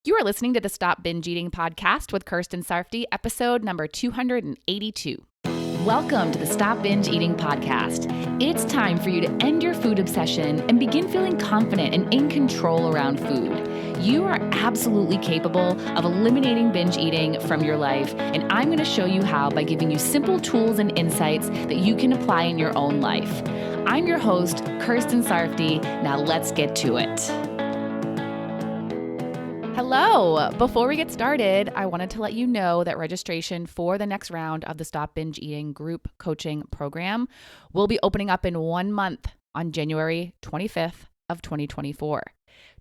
You are listening to the Stop Binge Eating podcast with Kirsten Sarfty, episode number 282. Welcome to the Stop Binge Eating podcast. It's time for you to end your food obsession and begin feeling confident and in control around food. You are absolutely capable of eliminating binge eating from your life, and I'm going to show you how by giving you simple tools and insights that you can apply in your own life. I'm your host, Kirsten Sarfty. Now let's get to it. Hello. Before we get started, I wanted to let you know that registration for the next round of the Stop Binge Eating group coaching program will be opening up in 1 month on January 25th of 2024.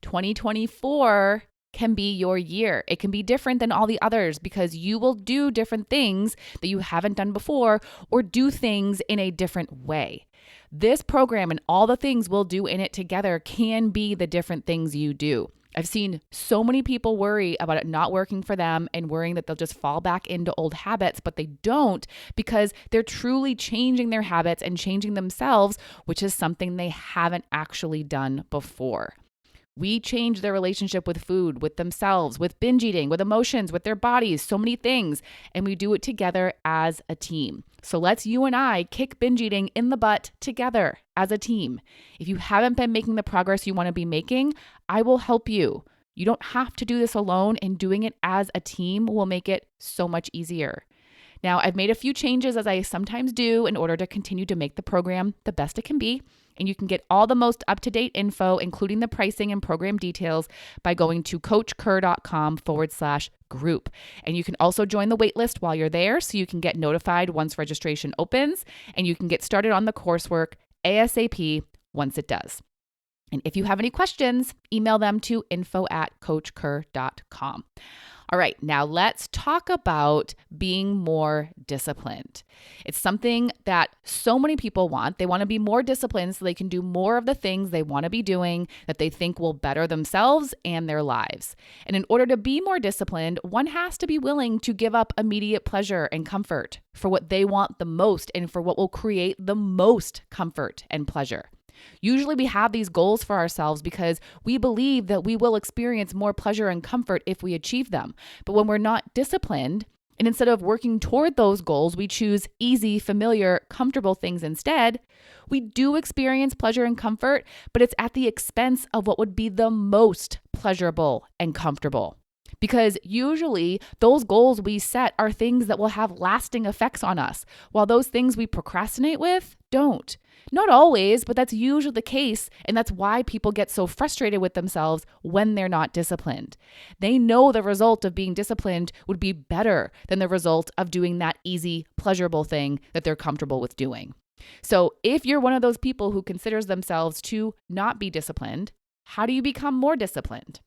2024 can be your year. It can be different than all the others because you will do different things that you haven't done before or do things in a different way. This program and all the things we'll do in it together can be the different things you do. I've seen so many people worry about it not working for them and worrying that they'll just fall back into old habits, but they don't because they're truly changing their habits and changing themselves, which is something they haven't actually done before. We change their relationship with food, with themselves, with binge eating, with emotions, with their bodies, so many things, and we do it together as a team. So let's you and I kick binge eating in the butt together as a team. If you haven't been making the progress you want to be making, I will help you. You don't have to do this alone, and doing it as a team will make it so much easier. Now, I've made a few changes as I sometimes do in order to continue to make the program the best it can be. And you can get all the most up-to-date info, including the pricing and program details, by going to coachker.com/group. And you can also join the waitlist while you're there so you can get notified once registration opens, and you can get started on the coursework ASAP once it does. And if you have any questions, email them to info@coachker.com. All right, now let's talk about being more disciplined. It's something that so many people want. They want to be more disciplined so they can do more of the things they want to be doing that they think will better themselves and their lives. And in order to be more disciplined, one has to be willing to give up immediate pleasure and comfort for what they want the most and for what will create the most comfort and pleasure. Usually we have these goals for ourselves because we believe that we will experience more pleasure and comfort if we achieve them. But when we're not disciplined, and instead of working toward those goals, we choose easy, familiar, comfortable things instead, we do experience pleasure and comfort, but it's at the expense of what would be the most pleasurable and comfortable. Because usually those goals we set are things that will have lasting effects on us, while those things we procrastinate with don't. Not always, but that's usually the case, and that's why people get so frustrated with themselves when they're not disciplined. They know the result of being disciplined would be better than the result of doing that easy, pleasurable thing that they're comfortable with doing. So if you're one of those people who considers themselves to not be disciplined, how do you become more disciplined?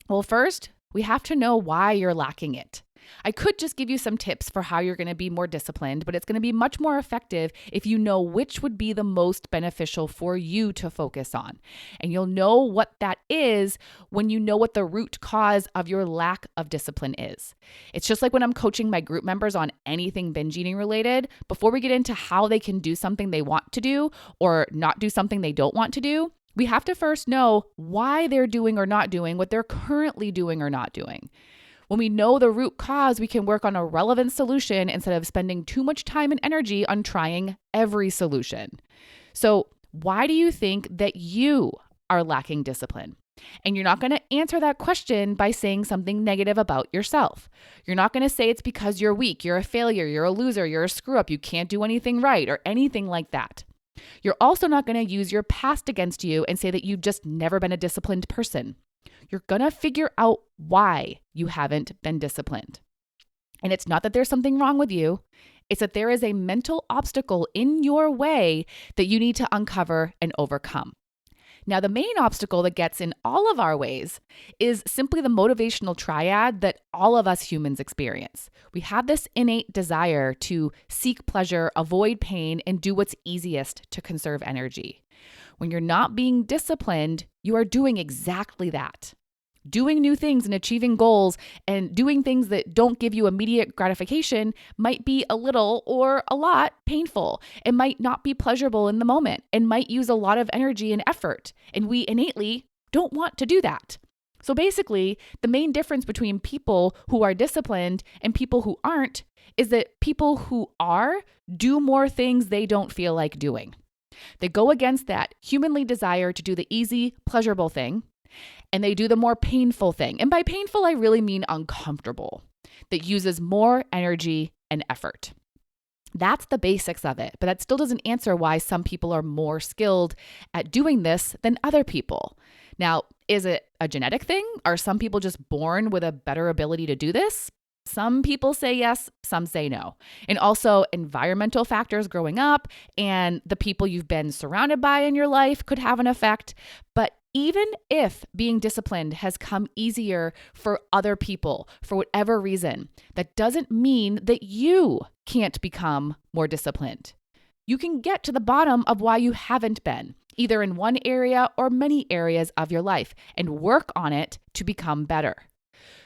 Well, first, we have to know why you're lacking it. I could just give you some tips for how you're going to be more disciplined, but it's going to be much more effective if you know which would be the most beneficial for you to focus on. And you'll know what that is when you know what the root cause of your lack of discipline is. It's just like when I'm coaching my group members on anything binge eating related, before we get into how they can do something they want to do or not do something they don't want to do, we have to first know why they're doing or not doing what they're currently doing or not doing. When we know the root cause, we can work on a relevant solution instead of spending too much time and energy on trying every solution. So why do you think that you are lacking discipline? And you're not going to answer that question by saying something negative about yourself. You're not going to say it's because you're weak, you're a failure, you're a loser, you're a screw up, you can't do anything right, or anything like that. You're also not going to use your past against you and say that you've just never been a disciplined person. You're going to figure out why you haven't been disciplined. And it's not that there's something wrong with you. It's that there is a mental obstacle in your way that you need to uncover and overcome. Now, the main obstacle that gets in all of our ways is simply the motivational triad that all of us humans experience. We have this innate desire to seek pleasure, avoid pain, and do what's easiest to conserve energy. When you're not being disciplined, you are doing exactly that. Doing new things and achieving goals and doing things that don't give you immediate gratification might be a little or a lot painful. It might not be pleasurable in the moment and might use a lot of energy and effort. And we innately don't want to do that. So basically, the main difference between people who are disciplined and people who aren't is that people who are do more things they don't feel like doing. They go against that humanly desire to do the easy, pleasurable thing, and they do the more painful thing. And by painful, I really mean uncomfortable, that uses more energy and effort. That's the basics of it, but that still doesn't answer why some people are more skilled at doing this than other people. Now, is it a genetic thing? Are some people just born with a better ability to do this? Some people say yes, some say no. And also, environmental factors growing up and the people you've been surrounded by in your life could have an effect. But even if being disciplined has come easier for other people for whatever reason, that doesn't mean that you can't become more disciplined. You can get to the bottom of why you haven't been, either in one area or many areas of your life, and work on it to become better.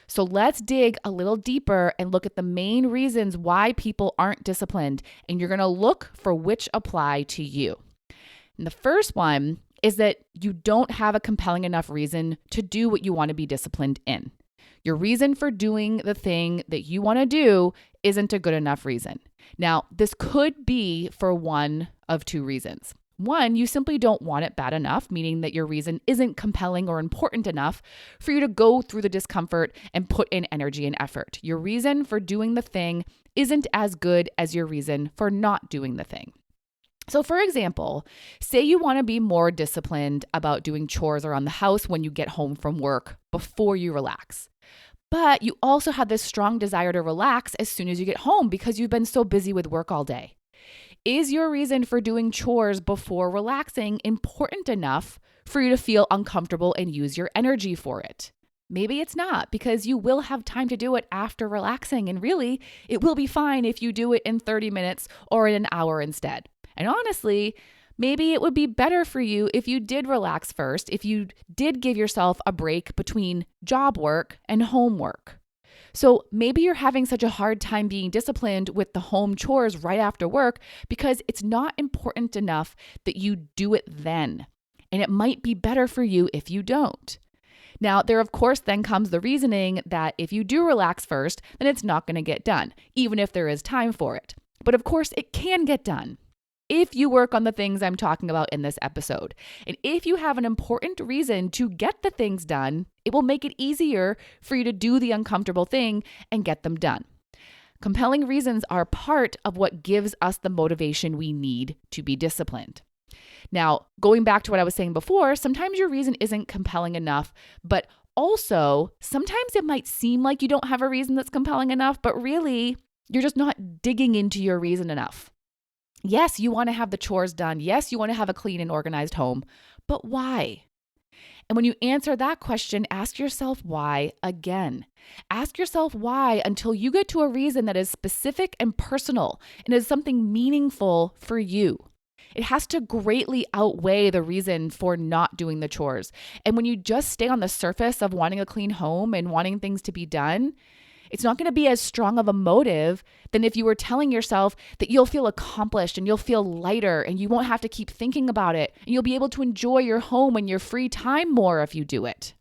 So let's dig a little deeper and look at the main reasons why people aren't disciplined, and you're going to look for which apply to you. And the first one is that you don't have a compelling enough reason to do what you want to be disciplined in. Your reason for doing the thing that you want to do isn't a good enough reason. Now, this could be for one of two reasons. One, you simply don't want it bad enough, meaning that your reason isn't compelling or important enough for you to go through the discomfort and put in energy and effort. Your reason for doing the thing isn't as good as your reason for not doing the thing. So for example, say you want to be more disciplined about doing chores around the house when you get home from work before you relax. But you also have this strong desire to relax as soon as you get home because you've been so busy with work all day. Is your reason for doing chores before relaxing important enough for you to feel uncomfortable and use your energy for it? Maybe it's not, because you will have time to do it after relaxing, and really, it will be fine if you do it in 30 minutes or in an hour instead. And honestly, maybe it would be better for you if you did relax first, if you did give yourself a break between job work and homework. So maybe you're having such a hard time being disciplined with the home chores right after work because it's not important enough that you do it then. And it might be better for you if you don't. Now, there of course then comes the reasoning that if you do relax first, then it's not going to get done, even if there is time for it. But of course, it can get done if you work on the things I'm talking about in this episode. And if you have an important reason to get the things done, it will make it easier for you to do the uncomfortable thing and get them done. Compelling reasons are part of what gives us the motivation we need to be disciplined. Now, going back to what I was saying before, sometimes your reason isn't compelling enough, but also sometimes it might seem like you don't have a reason that's compelling enough, but really you're just not digging into your reason enough. Yes, you want to have the chores done. Yes, you want to have a clean and organized home, but why? And when you answer that question, ask yourself why again. Ask yourself why until you get to a reason that is specific and personal and is something meaningful for you. It has to greatly outweigh the reason for not doing the chores. And when you just stay on the surface of wanting a clean home and wanting things to be done, it's not going to be as strong of a motive than if you were telling yourself that you'll feel accomplished and you'll feel lighter and you won't have to keep thinking about it and you'll be able to enjoy your home and your free time more if you do it.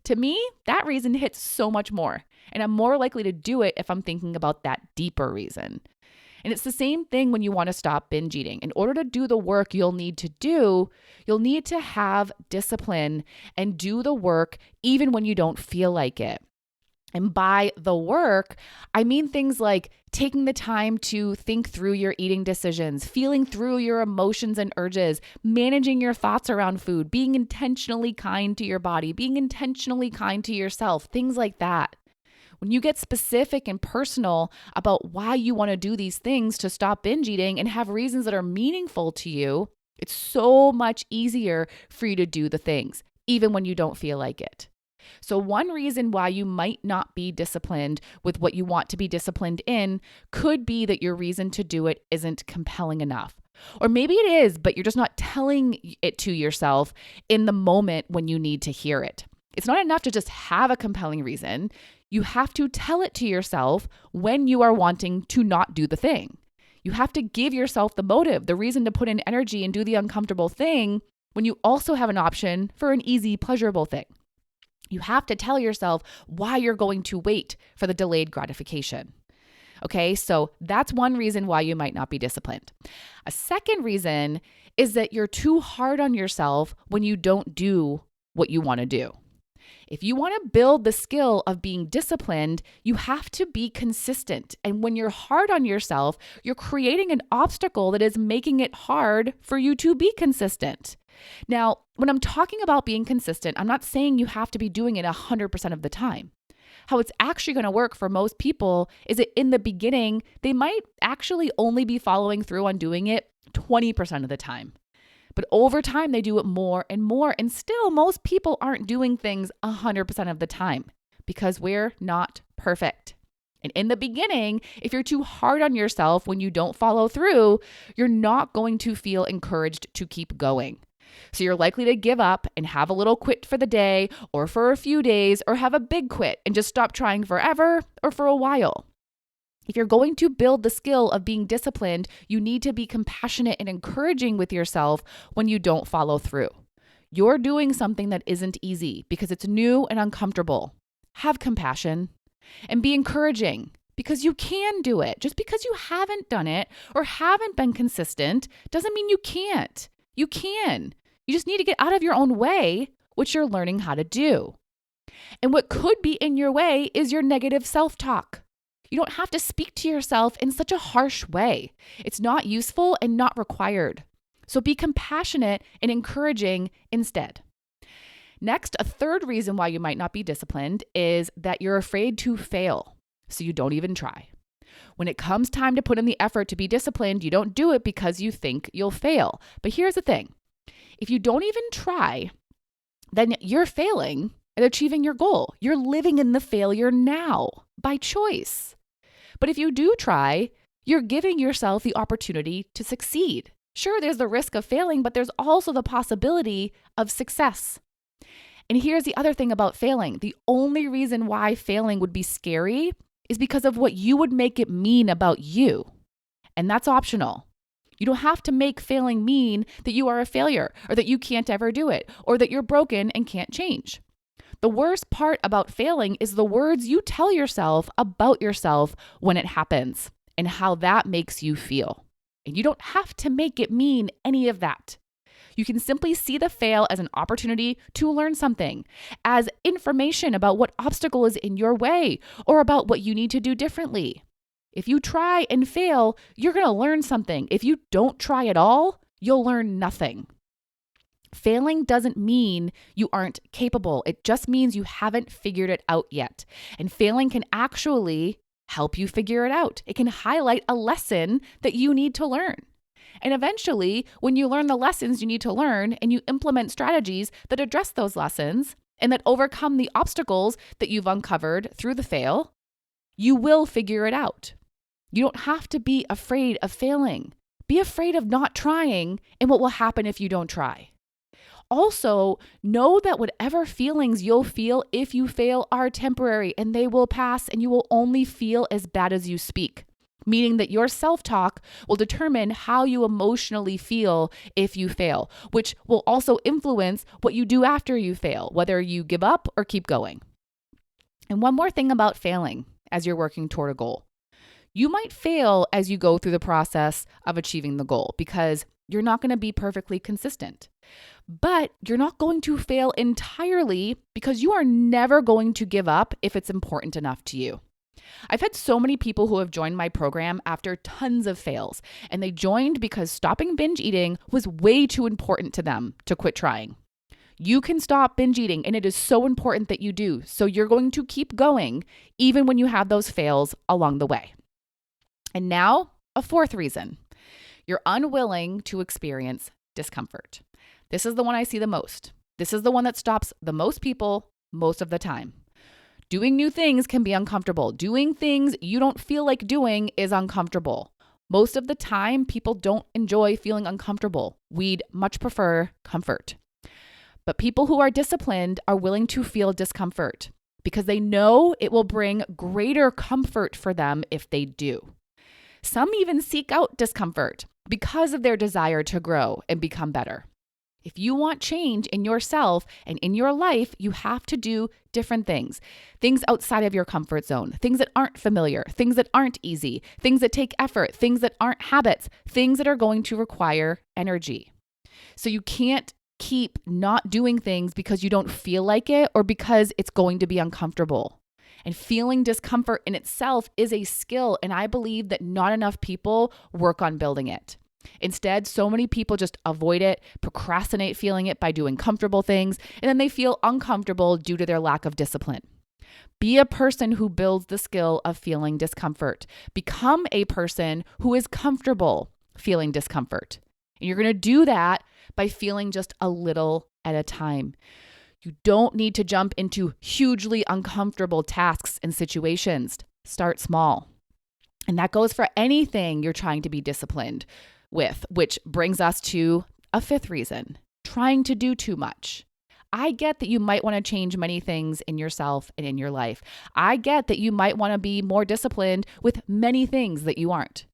To me, that reason hits so much more, and I'm more likely to do it if I'm thinking about that deeper reason. And it's the same thing when you want to stop binge eating. In order to do the work you'll need to do, you'll need to have discipline and do the work even when you don't feel like it. And by the work, I mean things like taking the time to think through your eating decisions, feeling through your emotions and urges, managing your thoughts around food, being intentionally kind to your body, being intentionally kind to yourself, things like that. When you get specific and personal about why you want to do these things to stop binge eating and have reasons that are meaningful to you, it's so much easier for you to do the things, even when you don't feel like it. So one reason why you might not be disciplined with what you want to be disciplined in could be that your reason to do it isn't compelling enough. Or maybe it is, but you're just not telling it to yourself in the moment when you need to hear it. It's not enough to just have a compelling reason. You have to tell it to yourself when you are wanting to not do the thing. You have to give yourself the motive, the reason to put in energy and do the uncomfortable thing when you also have an option for an easy, pleasurable thing. You have to tell yourself why you're going to wait for the delayed gratification. Okay, so that's one reason why you might not be disciplined. A second reason is that you're too hard on yourself when you don't do what you want to do. If you want to build the skill of being disciplined, you have to be consistent. And when you're hard on yourself, you're creating an obstacle that is making it hard for you to be consistent. Now, when I'm talking about being consistent, I'm not saying you have to be doing it 100% of the time. How it's actually going to work for most people is that in the beginning, they might actually only be following through on doing it 20% of the time. But over time, they do it more and more. And still, most people aren't doing things 100% of the time because we're not perfect. And in the beginning, if you're too hard on yourself when you don't follow through, you're not going to feel encouraged to keep going. So you're likely to give up and have a little quit for the day or for a few days, or have a big quit and just stop trying forever or for a while. If you're going to build the skill of being disciplined, you need to be compassionate and encouraging with yourself when you don't follow through. You're doing something that isn't easy because it's new and uncomfortable. Have compassion and be encouraging because you can do it. Just because you haven't done it or haven't been consistent doesn't mean you can't. You can. You just need to get out of your own way, which you're learning how to do. And what could be in your way is your negative self-talk. You don't have to speak to yourself in such a harsh way. It's not useful and not required. So be compassionate and encouraging instead. Next, a third reason why you might not be disciplined is that you're afraid to fail, so you don't even try. When it comes time to put in the effort to be disciplined, you don't do it because you think you'll fail. But here's the thing. If you don't even try, then you're failing at achieving your goal. You're living in the failure now by choice. But if you do try, you're giving yourself the opportunity to succeed. Sure, there's the risk of failing, but there's also the possibility of success. And here's the other thing about failing. The only reason why failing would be scary is because of what you would make it mean about you. And that's optional. You don't have to make failing mean that you are a failure or that you can't ever do it or that you're broken and can't change. The worst part about failing is the words you tell yourself about yourself when it happens and how that makes you feel. And you don't have to make it mean any of that. You can simply see the fail as an opportunity to learn something, as information about what obstacle is in your way or about what you need to do differently. If you try and fail, you're going to learn something. If you don't try at all, you'll learn nothing. Failing doesn't mean you aren't capable. It just means you haven't figured it out yet. And failing can actually help you figure it out. It can highlight a lesson that you need to learn. And eventually, when you learn the lessons you need to learn and you implement strategies that address those lessons and that overcome the obstacles that you've uncovered through the fail, you will figure it out. You don't have to be afraid of failing. Be afraid of not trying and what will happen if you don't try. Also, know that whatever feelings you'll feel if you fail are temporary and they will pass, and you will only feel as bad as you speak, meaning that your self-talk will determine how you emotionally feel if you fail, which will also influence what you do after you fail, whether you give up or keep going. And one more thing about failing as you're working toward a goal. You might fail as you go through the process of achieving the goal because you're not going to be perfectly consistent. But you're not going to fail entirely because you are never going to give up if it's important enough to you. I've had so many people who have joined my program after tons of fails, and they joined because stopping binge eating was way too important to them to quit trying. You can stop binge eating, and it is so important that you do. So you're going to keep going even when you have those fails along the way. And now, a fourth reason. You're unwilling to experience discomfort. This is the one I see the most. This is the one that stops the most people most of the time. Doing new things can be uncomfortable. Doing things you don't feel like doing is uncomfortable. Most of the time, people don't enjoy feeling uncomfortable. We'd much prefer comfort. But people who are disciplined are willing to feel discomfort because they know it will bring greater comfort for them if they do. Some even seek out discomfort because of their desire to grow and become better. If you want change in yourself and in your life, you have to do different things. Things outside of your comfort zone, things that aren't familiar, things that aren't easy, things that take effort, things that aren't habits, things that are going to require energy. So you can't keep not doing things because you don't feel like it or because it's going to be uncomfortable. And feeling discomfort in itself is a skill, and I believe that not enough people work on building it. Instead, so many people just avoid it, procrastinate feeling it by doing comfortable things, and then they feel uncomfortable due to their lack of discipline. Be a person who builds the skill of feeling discomfort. Become a person who is comfortable feeling discomfort. And you're going to do that by feeling just a little at a time. You don't need to jump into hugely uncomfortable tasks and situations. Start small. And that goes for anything you're trying to be disciplined with, which brings us to a fifth reason, trying to do too much. I get that you might want to change many things in yourself and in your life. I get that you might want to be more disciplined with many things that you aren't.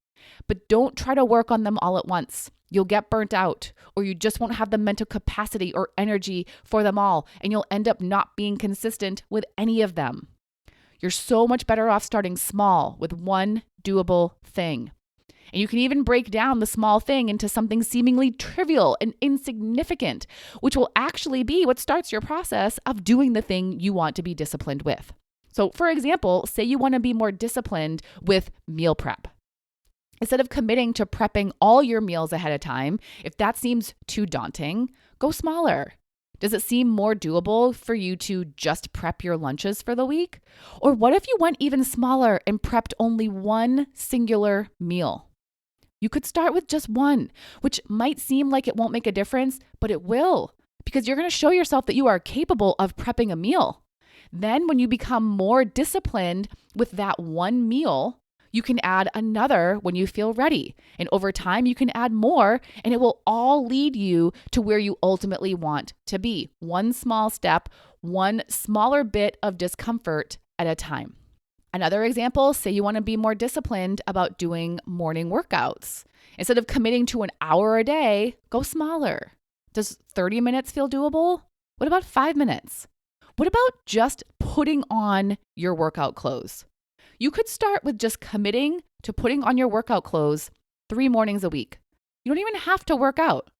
But don't try to work on them all at once. You'll get burnt out, or you just won't have the mental capacity or energy for them all, and you'll end up not being consistent with any of them. You're so much better off starting small with one doable thing. And you can even break down the small thing into something seemingly trivial and insignificant, which will actually be what starts your process of doing the thing you want to be disciplined with. So, for example, say you want to be more disciplined with meal prep. Instead of committing to prepping all your meals ahead of time, if that seems too daunting, go smaller. Does it seem more doable for you to just prep your lunches for the week? Or what if you went even smaller and prepped only one singular meal? You could start with just one, which might seem like it won't make a difference, but it will, because you're going to show yourself that you are capable of prepping a meal. Then when you become more disciplined with that one meal, you can add another when you feel ready. And over time, you can add more, and it will all lead you to where you ultimately want to be. One small step, one smaller bit of discomfort at a time. Another example, say you want to be more disciplined about doing morning workouts. Instead of committing to an hour a day, go smaller. Does 30 minutes feel doable? What about 5 minutes? What about just putting on your workout clothes? You could start with just committing to putting on your workout clothes 3 mornings a week. You don't even have to work out.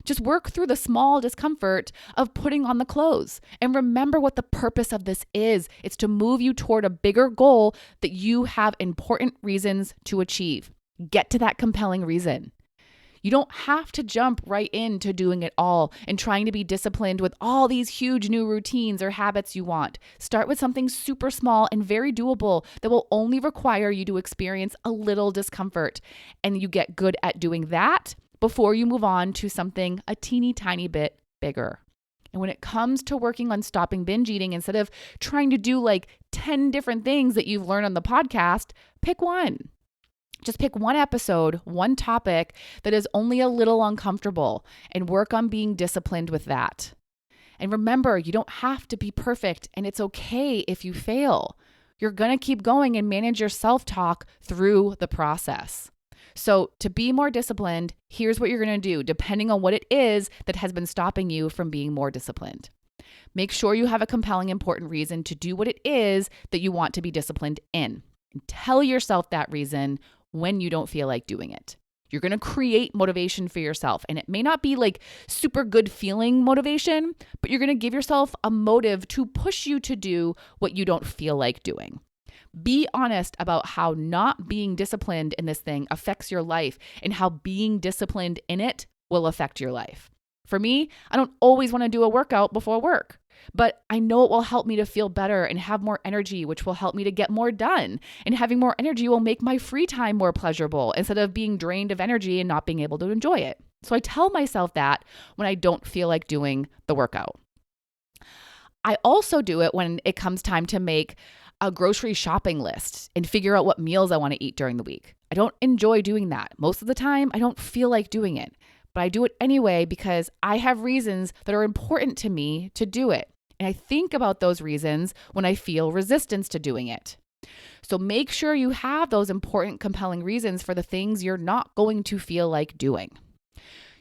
Just work through the small discomfort of putting on the clothes. And remember what the purpose of this is. It's to move you toward a bigger goal that you have important reasons to achieve. Get to that compelling reason. You don't have to jump right into doing it all and trying to be disciplined with all these huge new routines or habits you want. Start with something super small and very doable that will only require you to experience a little discomfort. And you get good at doing that before you move on to something a teeny tiny bit bigger. And when it comes to working on stopping binge eating, instead of trying to do like 10 different things that you've learned on the podcast, pick one. Just pick one episode, one topic that is only a little uncomfortable, and work on being disciplined with that. And remember, you don't have to be perfect, and it's okay if you fail. You're going to keep going and manage your self-talk through the process. So to be more disciplined, here's what you're going to do, depending on what it is that has been stopping you from being more disciplined. Make sure you have a compelling, important reason to do what it is that you want to be disciplined in. And tell yourself that reason when you don't feel like doing it. You're going to create motivation for yourself. And it may not be like super good feeling motivation, but you're going to give yourself a motive to push you to do what you don't feel like doing. Be honest about how not being disciplined in this thing affects your life and how being disciplined in it will affect your life. For me, I don't always want to do a workout before work, but I know it will help me to feel better and have more energy, which will help me to get more done. And having more energy will make my free time more pleasurable instead of being drained of energy and not being able to enjoy it. So I tell myself that when I don't feel like doing the workout. I also do it when it comes time to make a grocery shopping list and figure out what meals I want to eat during the week. I don't enjoy doing that. Most of the time, I don't feel like doing it, but I do it anyway because I have reasons that are important to me to do it. And I think about those reasons when I feel resistance to doing it. So make sure you have those important, compelling reasons for the things you're not going to feel like doing.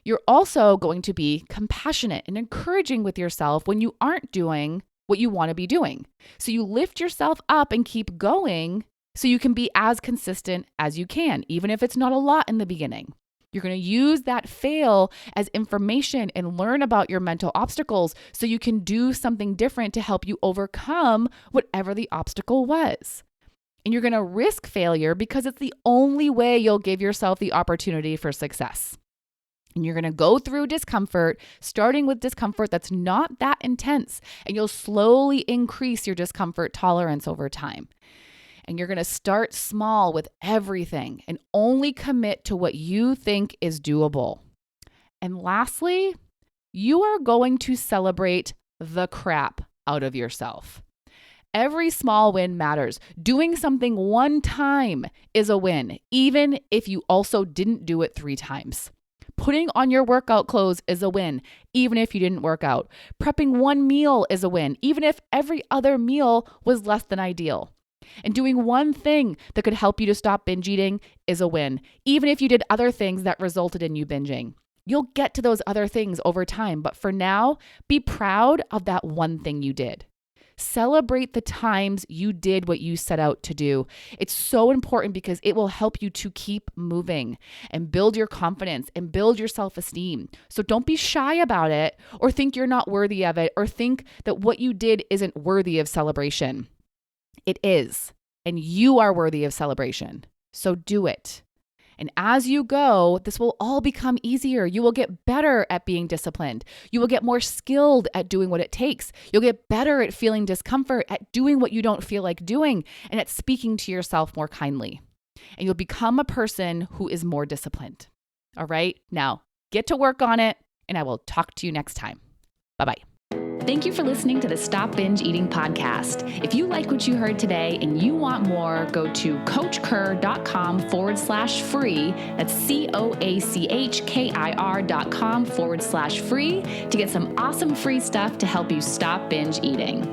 You're also going to be compassionate and encouraging with yourself when you aren't doing what you want to be doing. So you lift yourself up and keep going so you can be as consistent as you can, even if it's not a lot in the beginning. You're going to use that fail as information and learn about your mental obstacles so you can do something different to help you overcome whatever the obstacle was. And you're going to risk failure because it's the only way you'll give yourself the opportunity for success. And you're going to go through discomfort, starting with discomfort that's not that intense, and you'll slowly increase your discomfort tolerance over time. And you're going to start small with everything and only commit to what you think is doable. And lastly, you are going to celebrate the crap out of yourself. Every small win matters. Doing something one time is a win, even if you also didn't do it 3 times. Putting on your workout clothes is a win, even if you didn't work out. Prepping one meal is a win, even if every other meal was less than ideal. And doing one thing that could help you to stop binge eating is a win, even if you did other things that resulted in you binging. You'll get to those other things over time, but for now, be proud of that one thing you did. Celebrate the times you did what you set out to do. It's so important because it will help you to keep moving and build your confidence and build your self-esteem. So don't be shy about it or think you're not worthy of it or think that what you did isn't worthy of celebration. It is, and you are worthy of celebration. So do it. And as you go, this will all become easier. You will get better at being disciplined. You will get more skilled at doing what it takes. You'll get better at feeling discomfort, at doing what you don't feel like doing, and at speaking to yourself more kindly. And you'll become a person who is more disciplined. All right, now get to work on it, and I will talk to you next time. Bye-bye. Thank you for listening to the Stop Binge Eating podcast. If you like what you heard today and you want more, go to coachkir.com/free. That's COACHKIR.com/free to get some awesome free stuff to help you stop binge eating.